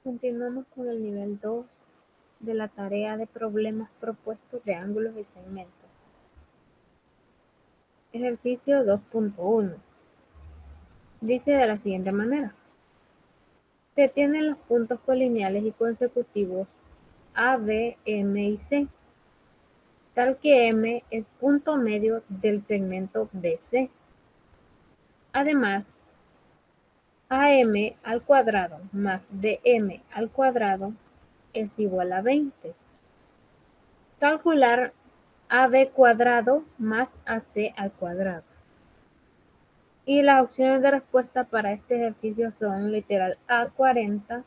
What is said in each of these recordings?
Continuamos con el nivel 2 de la tarea de problemas propuestos de ángulos y segmentos. Ejercicio 2.1. Dice de la siguiente manera. Se tienen los puntos colineales y consecutivos A, B, M y C, tal que M es punto medio del segmento BC. Además, AM al cuadrado más BM al cuadrado es igual a 20. Calcular AB cuadrado más AC al cuadrado. Y las opciones de respuesta para este ejercicio son literal A 40,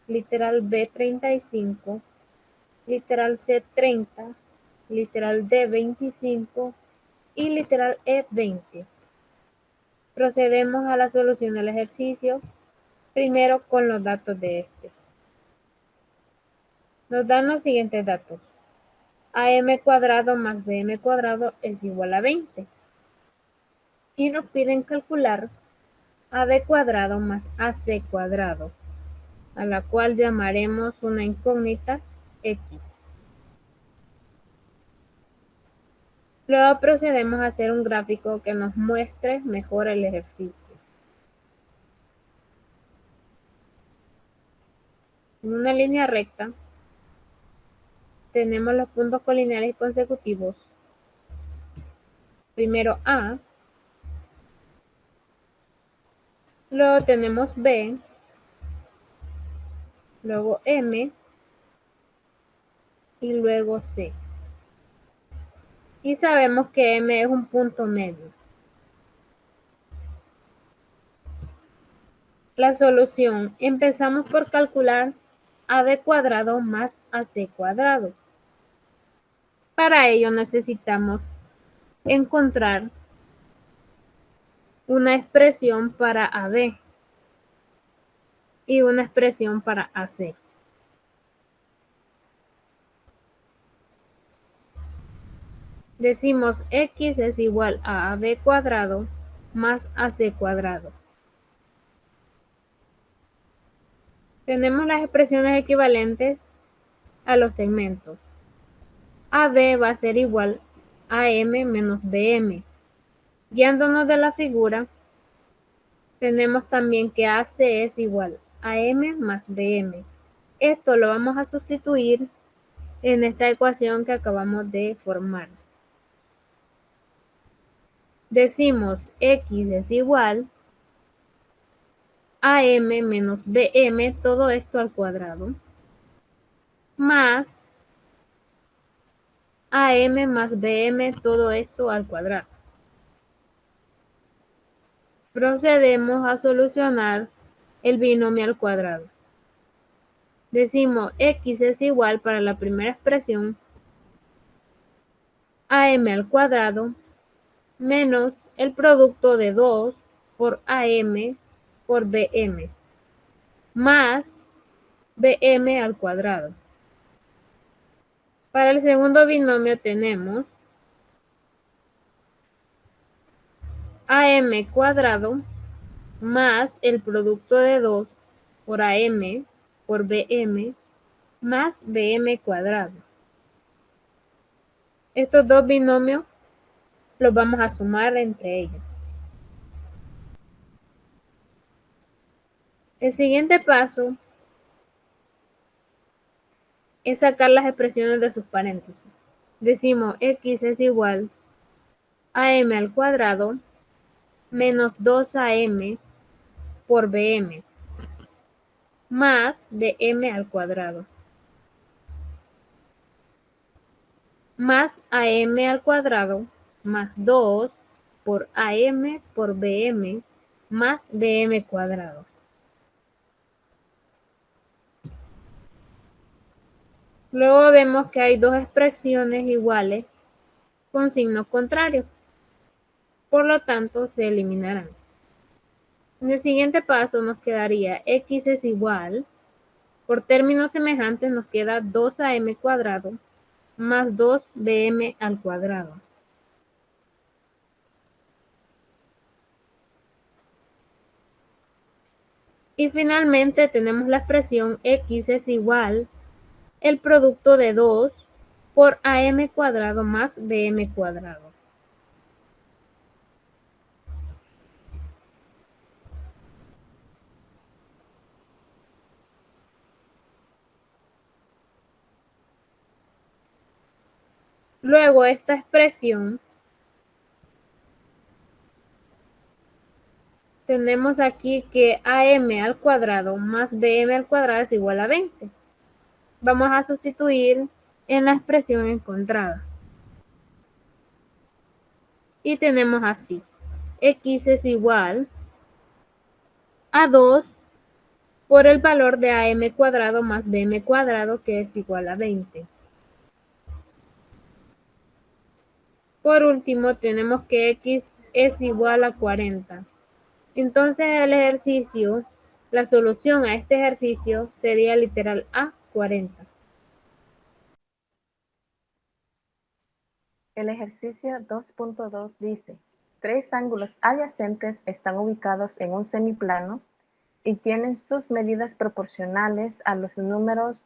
literal B 35, literal C 30, literal D 25 y literal E 20. Procedemos a la solución del ejercicio, primero con los datos de este. Nos dan los siguientes datos. AM cuadrado más BM cuadrado es igual a 20. Y nos piden calcular AB cuadrado más AC cuadrado, a la cual llamaremos una incógnita X. Luego procedemos a hacer un gráfico que nos muestre mejor el ejercicio. En una línea recta tenemos los puntos colineales consecutivos. Primero A, luego tenemos B, luego M y luego C. Y sabemos que M es un punto medio. La solución. Empezamos por calcular AB cuadrado más AC cuadrado. Para ello necesitamos encontrar una expresión para AB y una expresión para AC. Decimos X es igual a AB cuadrado más AC cuadrado. Tenemos las expresiones equivalentes a los segmentos. AB va a ser igual a M menos BM. Guiándonos de la figura, tenemos también que AC es igual a M más BM. Esto lo vamos a sustituir en esta ecuación que acabamos de formar. Decimos X es igual a M menos BM, todo esto al cuadrado, más AM más BM, todo esto al cuadrado. Procedemos a solucionar el binomio al cuadrado. Decimos X es igual para la primera expresión AM al cuadrado menos el producto de 2 por AM por BM más BM al cuadrado. Para el segundo binomio tenemos AM cuadrado más el producto de 2 por AM por BM más BM cuadrado. Estos dos binomios los vamos a sumar entre ellos. El siguiente paso es sacar las expresiones de sus paréntesis. Decimos X es igual a M al cuadrado menos 2AM por BM más BM al cuadrado más AM al cuadrado más 2 por AM por BM más BM cuadrado. Luego vemos que hay dos expresiones iguales con signos contrarios. Por lo tanto, se eliminarán. En el siguiente paso nos quedaría X es igual, por términos semejantes nos queda 2AM cuadrado más 2BM al cuadrado. Y finalmente tenemos la expresión x es igual el producto de 2 por am cuadrado más bm cuadrado. Luego esta expresión tenemos aquí que am al cuadrado más bm al cuadrado es igual a 20. Vamos a sustituir en la expresión encontrada. Y tenemos así, x es igual a 2 por el valor de am cuadrado más bm cuadrado, que es igual a 20. Por último, tenemos que x es igual a 40. Entonces la solución a este ejercicio sería literal A, 40. El ejercicio 2.2 dice, tres ángulos adyacentes están ubicados en un semiplano y tienen sus medidas proporcionales a los números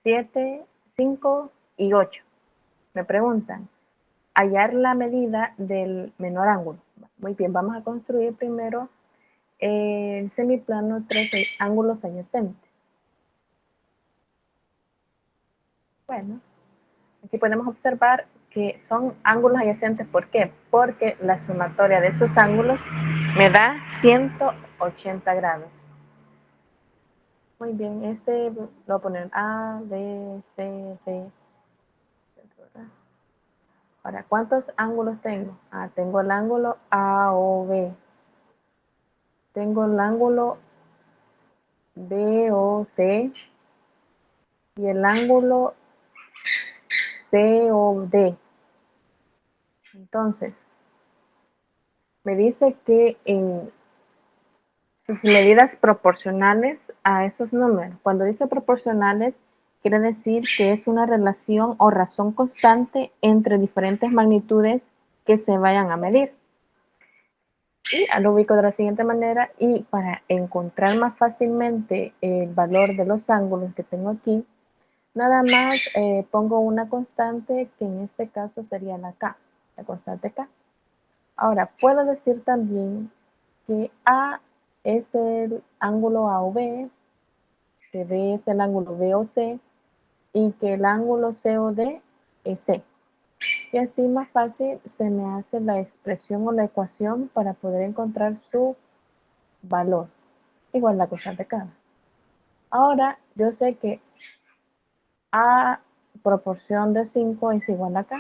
7, 5 y 8. Me preguntan, hallar la medida del menor ángulo. Muy bien, vamos a construir primero el semiplano tres ángulos adyacentes. Bueno, aquí podemos observar que son ángulos adyacentes. ¿Por qué? Porque la sumatoria de esos ángulos me da 180 grados. Muy bien, este lo voy a poner A, B, C, D. Ahora, ¿cuántos ángulos tengo? Tengo el ángulo AOB. Tengo el ángulo BOC y el ángulo COD. Entonces, me dice que en sus medidas proporcionales a esos números. Cuando dice proporcionales, quiere decir que es una relación o razón constante entre diferentes magnitudes que se vayan a medir. Y lo ubico de la siguiente manera, y para encontrar más fácilmente el valor de los ángulos que tengo aquí, nada más pongo una constante que en este caso sería la K, la constante K. Ahora, puedo decir también que A es el ángulo AOB, que B es el ángulo BOC y que el ángulo COD es C. Y así más fácil se me hace la expresión o la ecuación para poder encontrar su valor, igual la constante K. Ahora, yo sé que A proporción de 5 es igual a K.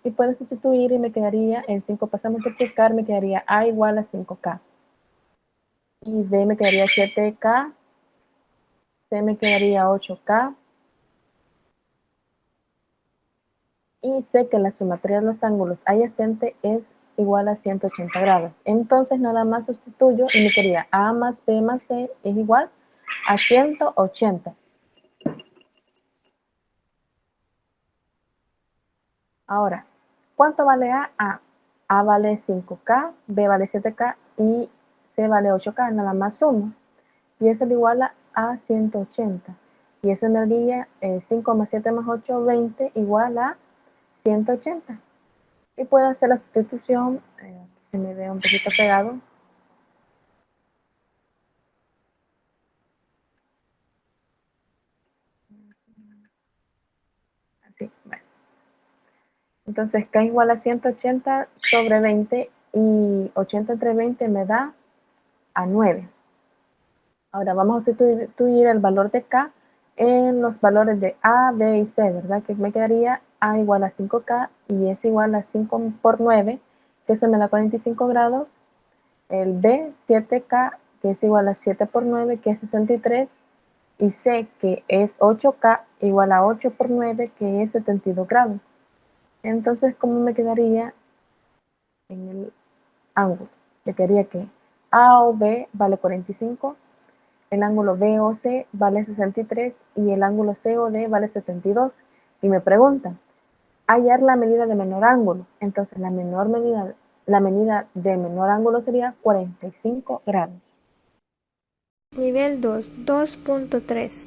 Y puedo sustituir y me quedaría, en 5 pasa a multiplicar, me quedaría A igual a 5K. Y B me quedaría 7K, C me quedaría 8K. Y sé que la sumatoria de los ángulos adyacentes es igual a 180 grados. Entonces nada más sustituyo y me quedaría A más B más C es igual a 180. Ahora, ¿cuánto vale A? A vale 5K, B vale 7K y C vale 8K. Nada más sumo. Y eso es igual a 180. Y eso me daría 5 más 7 más 8, 20, igual a 180. Y puedo hacer la sustitución, se me ve un poquito pegado. Así, bueno. Entonces K igual a 180 sobre 20 y 80 entre 20 me da a 9. Ahora vamos a sustituir el valor de K en los valores de A, B y C, ¿verdad? Que me quedaría A igual a 5K y S igual a 5 por 9, que se me da 45 grados. El B, 7K, que es igual a 7 por 9, que es 63. Y C, que es 8K, igual a 8 por 9, que es 72 grados. Entonces, ¿cómo me quedaría en el ángulo? Me quedaría que A o B vale 45, el ángulo BOC vale 63 y el ángulo COD vale 72. Y me preguntan, hallar la medida de menor ángulo. Entonces la medida de menor ángulo sería 45 grados. Nivel 2, 2.3.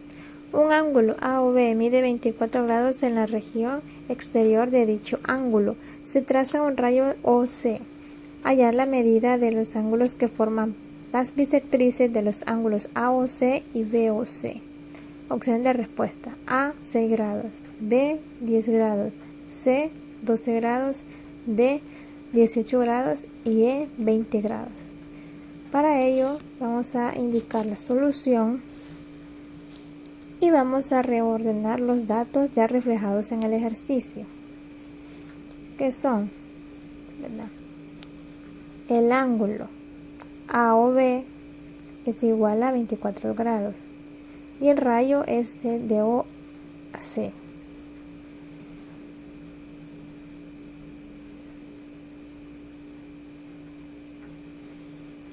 Un ángulo AOB mide 24 grados en la región exterior de dicho ángulo. Se traza un rayo OC. Hallar la medida de los ángulos que forman las bisectrices de los ángulos AOC y BOC. Opción de respuesta: A, 6 grados, B, 10 grados, C, 12 grados, D, 18 grados y E, 20 grados. Para ello vamos a indicar la solución y vamos a reordenar los datos ya reflejados en el ejercicio, que son, ¿verdad?, el ángulo AOB es igual a 24 grados y el rayo es de O a C.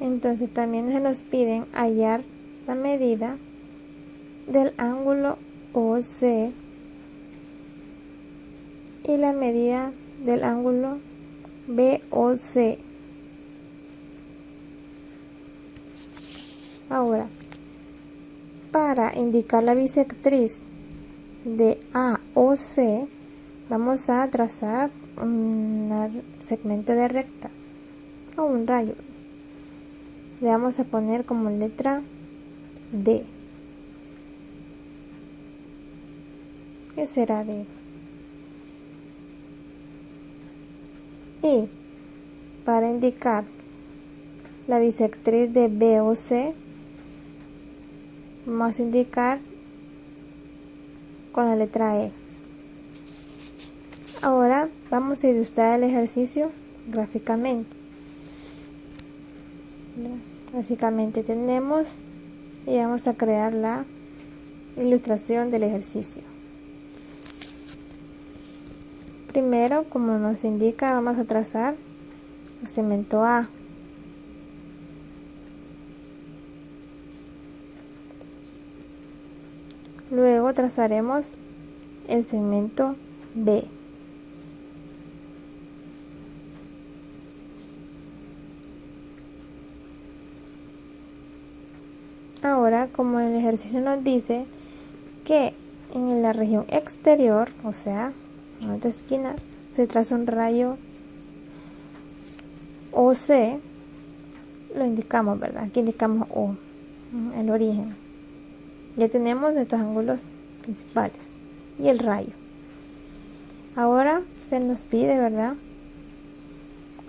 Entonces también se nos piden hallar la medida del ángulo OC y la medida del ángulo BOC. Ahora, para indicar la bisectriz de AOC, vamos a trazar un segmento de recta o un rayo. Le vamos a poner como letra D. ¿Qué será D? Y para indicar la bisectriz de BOC, vamos a indicar con la letra E. Ahora vamos a ilustrar el ejercicio gráficamente. Gráficamente tenemos y vamos a crear la ilustración del ejercicio. Primero, como nos indica, vamos a trazar el segmento A. Luego trazaremos el segmento B. Ahora, como el ejercicio nos dice que en la región exterior, o sea, en otra esquina, se traza un rayo OC, lo indicamos, ¿verdad? Aquí indicamos O, el origen. Ya tenemos nuestros ángulos principales y el rayo. Ahora se nos pide, ¿verdad?,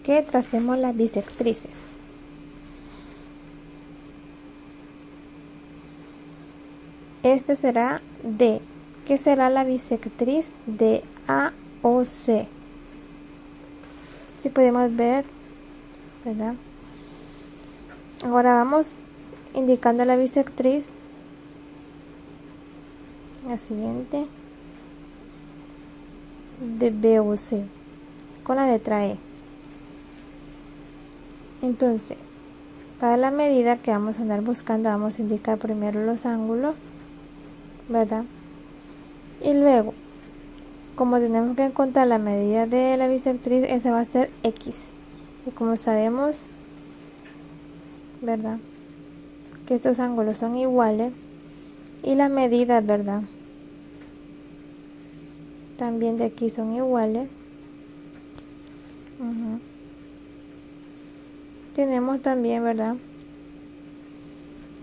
que tracemos las bisectrices. Este será D, que será la bisectriz de AOC. Si podemos ver, ¿verdad? Ahora vamos indicando la bisectriz. La siguiente de BOC con la letra E. Entonces, para la medida que vamos a andar buscando, vamos a indicar primero los ángulos, ¿verdad? Y luego, como tenemos que encontrar la medida de la bisectriz, esa va a ser X. Y como sabemos, ¿verdad?, que estos ángulos son iguales y las medidas, ¿verdad?, también de aquí son iguales. Tenemos también, ¿verdad?,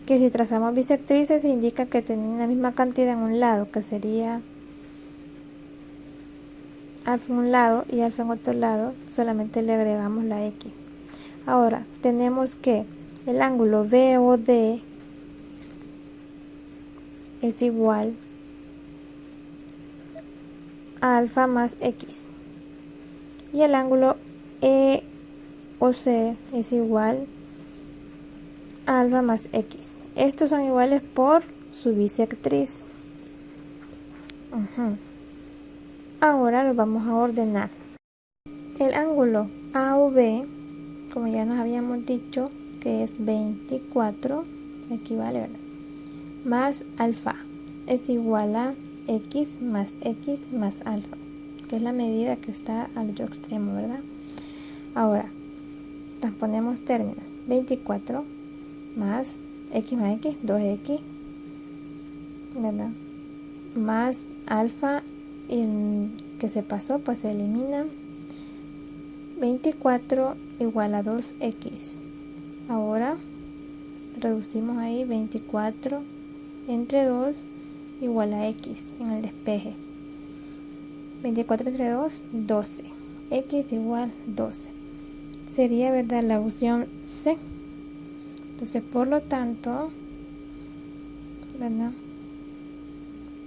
que si trazamos bisectrices indica que tienen la misma cantidad en un lado, que sería alfa en un lado y alfa en otro lado, solamente le agregamos la X. Ahora tenemos que el ángulo BOD es igual a alfa más X y el ángulo EOC es igual a alfa más X. Estos son iguales por su bisectriz. Ahora los vamos a ordenar. El ángulo AOB, como ya nos habíamos dicho, que es 24, equivale, ¿verdad?, más alfa es igual a X más alfa, que es la medida que está al otro extremo, ¿verdad? Ahora, transponemos términos. 24 más x más x, 2x, ¿verdad? Más alfa, que se pasó, pues se elimina. 24 igual a 2x. Ahora reducimos ahí 24 entre 2 igual a x en el despeje. 24 entre 2, 12. X igual 12. Sería, ¿verdad?, la opción C. Entonces, por lo tanto, ¿verdad?,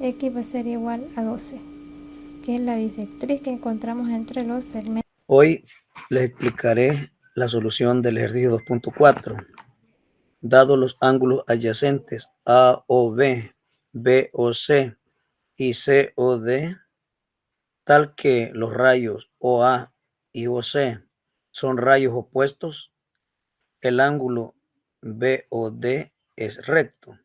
X va a ser igual a 12, que es la bisectriz que encontramos entre los segmentos. Hoy les explicaré la solución del ejercicio 2.4. Dado los ángulos adyacentes AOB, BOC y COD, tal que los rayos OA y OC son rayos opuestos, el ángulo BOD es recto.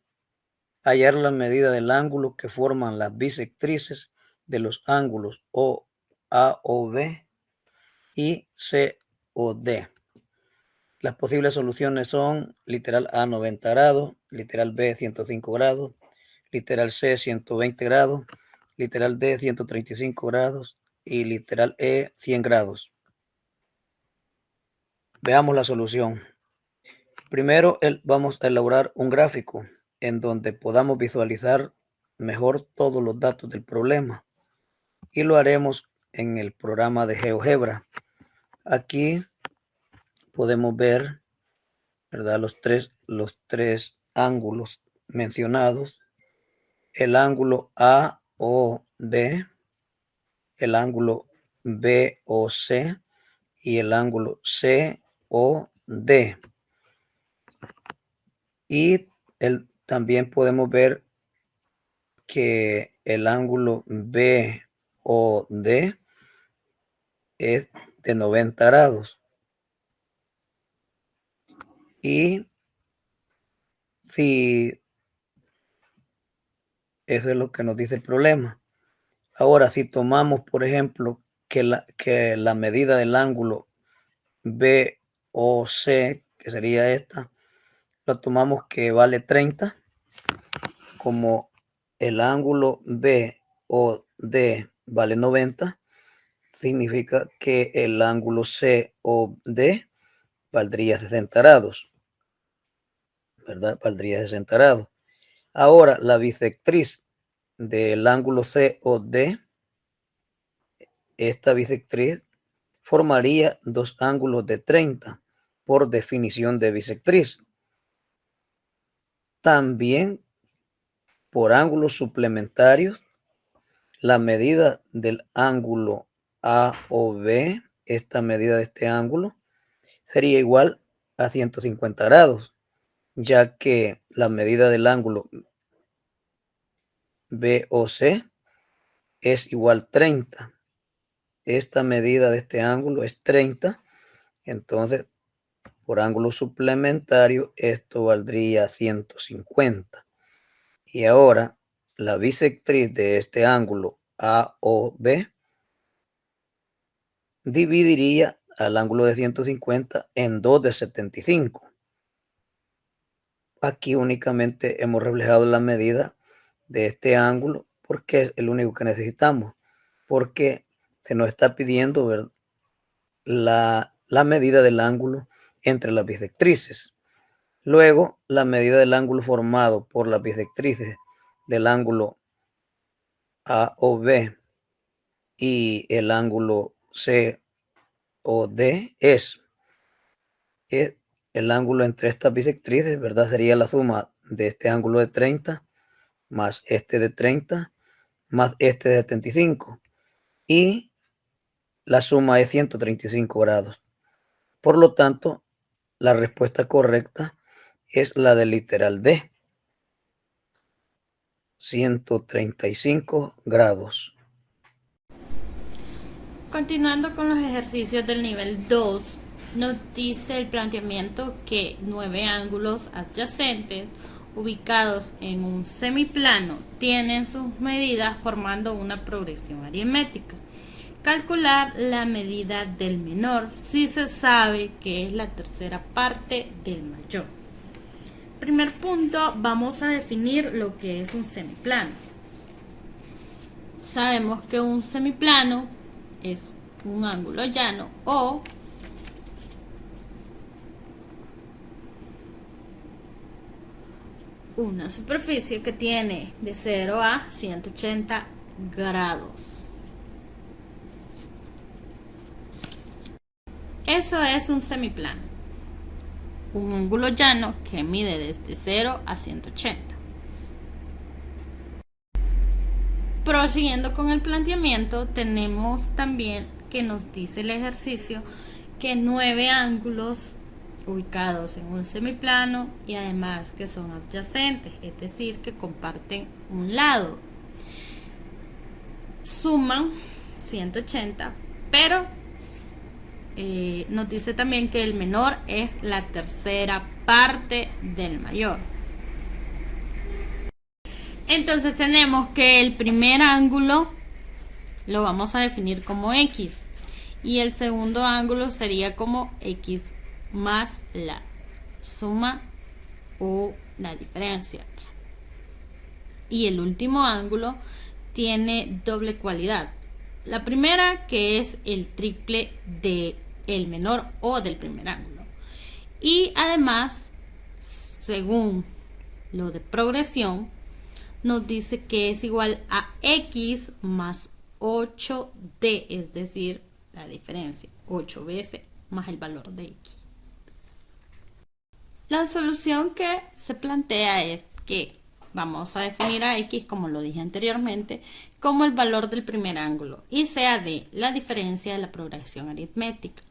Hallar la medida del ángulo que forman las bisectrices de los ángulos OAOB y COD. Las posibles soluciones son literal A 90 grados, literal B 105 grados, literal C 120 grados, literal D 135 grados y literal E 100 grados. Veamos la solución. Primero vamos a elaborar un gráfico en donde podamos visualizar mejor todos los datos del problema y lo haremos en el programa de GeoGebra. Aquí podemos ver, ¿verdad?, los tres ángulos mencionados: el ángulo AOB, el ángulo BOC y el ángulo COD. Y también podemos ver que el ángulo BOD es de 90 grados. Y si eso es lo que nos dice el problema. Ahora, si tomamos, por ejemplo, que la medida del ángulo BOC, que sería esta, la tomamos que vale 30, como el ángulo BOD vale 90, significa que el ángulo COD valdría 60 grados, ¿verdad? Valdría 60 grados. Ahora, la bisectriz del ángulo COD, esta bisectriz formaría dos ángulos de 30 por definición de bisectriz. También, por ángulos suplementarios, la medida del ángulo AOB, esta medida de este ángulo, sería igual a 150 grados, ya que la medida del ángulo BOC es igual a 30. Esta medida de este ángulo es 30, entonces por ángulo suplementario esto valdría 150. Y ahora la bisectriz de este ángulo AOB dividiría al ángulo de 150 en 2 de 75. Aquí únicamente hemos reflejado la medida de este ángulo porque es el único que necesitamos, porque se nos está pidiendo, ¿verdad?, la medida del ángulo entre las bisectrices. Luego, la medida del ángulo formado por las bisectrices del ángulo AOB y el ángulo COD es el ángulo entre estas bisectrices, ¿verdad? Sería la suma de este ángulo de 30 más este de 30 más este de 75, y la suma es 135 grados. Por lo tanto, la respuesta correcta es la del literal D, 135 grados. Continuando con los ejercicios del nivel 2, nos dice el planteamiento que 9 ángulos adyacentes ubicados en un semiplano tienen sus medidas formando una progresión aritmética. Calcular la medida del menor si se sabe que es la tercera parte del mayor. primer punto vamos a definir lo que es un semiplano. Sabemos que un semiplano es un ángulo llano o una superficie que tiene de 0 a 180 grados. Eso es un semiplano. Un ángulo llano que mide desde 0 a 180. Prosiguiendo con el planteamiento, tenemos también que nos dice el ejercicio que 9 ángulos ubicados en un semiplano y además que son adyacentes, es decir, que comparten un lado, suman 180, pero nos dice también que el menor es la tercera parte del mayor. Entonces tenemos que el primer ángulo lo vamos a definir como X y el segundo ángulo sería como X más la suma o la diferencia. Y el último ángulo tiene doble cualidad. La primera, que es el triple de el menor o del primer ángulo. Y además, según lo de progresión, nos dice que es igual a X más 8D, es decir, la diferencia, 8 veces más el valor de X. La solución que se plantea es que vamos a definir a X, como lo dije anteriormente, como el valor del primer ángulo y sea de la diferencia de la progresión aritmética.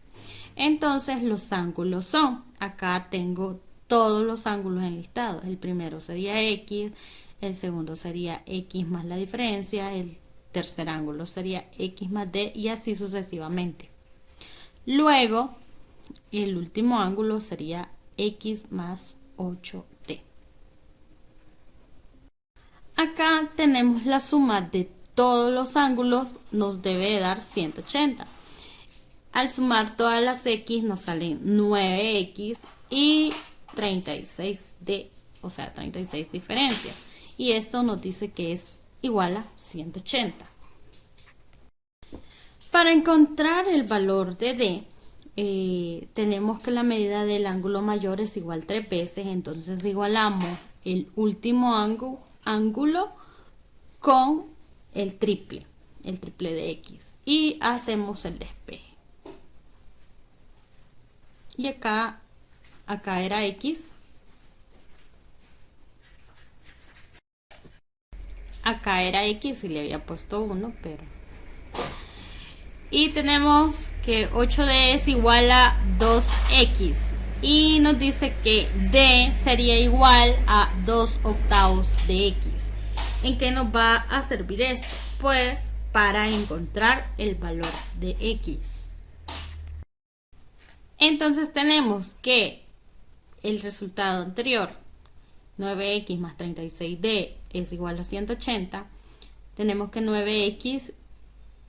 Entonces los ángulos son, acá tengo todos los ángulos enlistados. El primero sería X, el segundo sería X más la diferencia, el tercer ángulo sería X más D y así sucesivamente. Luego, el último ángulo sería X más 8D. Acá tenemos la suma de todos los ángulos, nos debe dar 180. Al sumar todas las X nos salen 9X y 36D, o sea 36 diferencias. Y esto nos dice que es igual a 180. Para encontrar el valor de D, tenemos que la medida del ángulo mayor es igual 3 veces, entonces igualamos el último ángulo con el triple de X y hacemos el despeje. Y acá era X. Acá era X y le había puesto 1, pero... Y tenemos que 8D es igual a 2X. Y nos dice que D sería igual a 2 octavos de X. ¿En qué nos va a servir esto? Pues para encontrar el valor de X. Entonces tenemos que el resultado anterior, 9X más 36D es igual a 180. Tenemos que 9X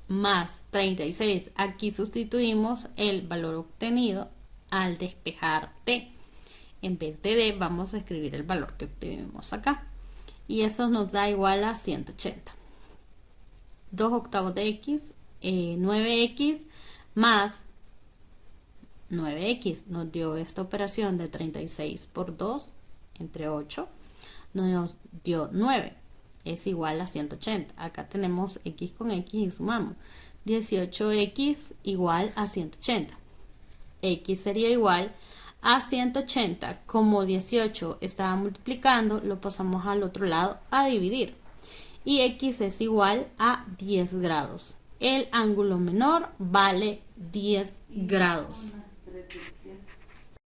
más 36, aquí sustituimos el valor obtenido al despejar D. En vez de D vamos a escribir el valor que obtuvimos acá. Y eso nos da igual a 180. 2 octavos de X, 9X más 9X nos dio esta operación de 36 por 2 entre 8 nos dio 9, es igual a 180. Acá tenemos X con X y sumamos 18X igual a 180. X sería igual a 180. Como 18 estaba multiplicando, lo pasamos al otro lado a dividir y X es igual a 10 grados. El ángulo menor vale 10 grados.